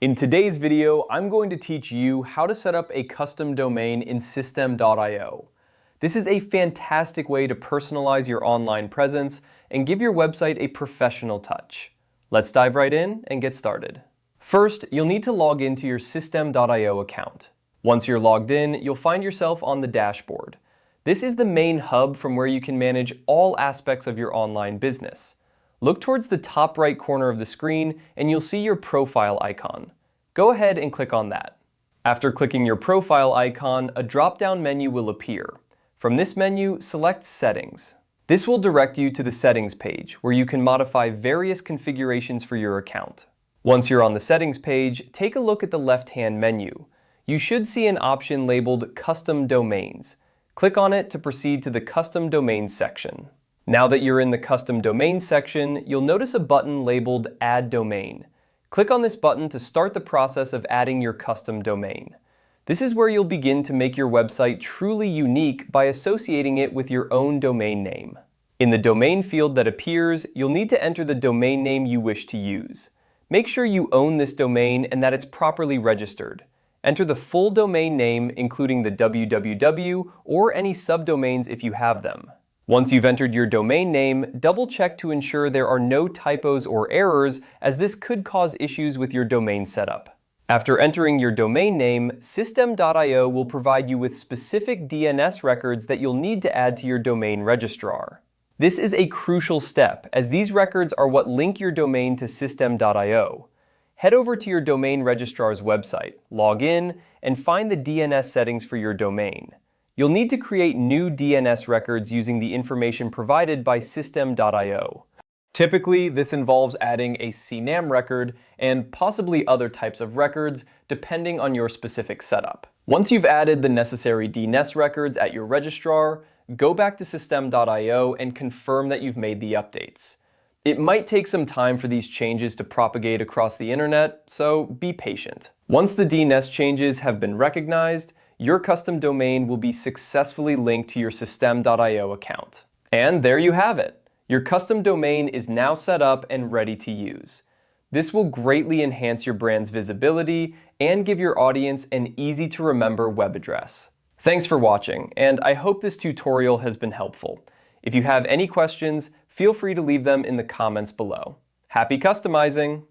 In today's video, I'm going to teach you how to set up a custom domain in Systeme.io. This is a fantastic way to personalize your online presence and give your website a professional touch. Let's dive right in and get started. First, you'll need to log into your Systeme.io account. Once you're logged in, you'll find yourself on the dashboard. This is the main hub from where you can manage all aspects of your online business. Look towards the top right corner of the screen and you'll see your profile icon. Go ahead and click on that. After clicking your profile icon, a drop-down menu will appear. From this menu, select Settings. This will direct you to the Settings page, where you can modify various configurations for your account. Once you're on the Settings page, take a look at the left-hand menu. You should see an option labeled Custom Domains. Click on it to proceed to the Custom Domains section. Now that you're in the Custom Domains section, you'll notice a button labeled Add Domain. Click on this button to start the process of adding your custom domain. This is where you'll begin to make your website truly unique by associating it with your own domain name. In the domain field that appears, you'll need to enter the domain name you wish to use. Make sure you own this domain and that it's properly registered. Enter the full domain name, including the www or any subdomains if you have them. Once you've entered your domain name, double-check to ensure there are no typos or errors, as this could cause issues with your domain setup. After entering your domain name, Systeme.io will provide you with specific DNS records that you'll need to add to your domain registrar. This is a crucial step, as these records are what link your domain to Systeme.io. Head over to your domain registrar's website, log in, and find the DNS settings for your domain. You'll need to create new DNS records using the information provided by Systeme.io. Typically, this involves adding a CNAME record and possibly other types of records, depending on your specific setup. Once you've added the necessary DNS records at your registrar, go back to Systeme.io and confirm that you've made the updates. It might take some time for these changes to propagate across the internet, so be patient. Once the DNS changes have been recognized, your custom domain will be successfully linked to your Systeme.io account. And there you have it. Your custom domain is now set up and ready to use. This will greatly enhance your brand's visibility and give your audience an easy-to-remember web address. Thanks for watching, and I hope this tutorial has been helpful. If you have any questions, feel free to leave them in the comments below. Happy customizing!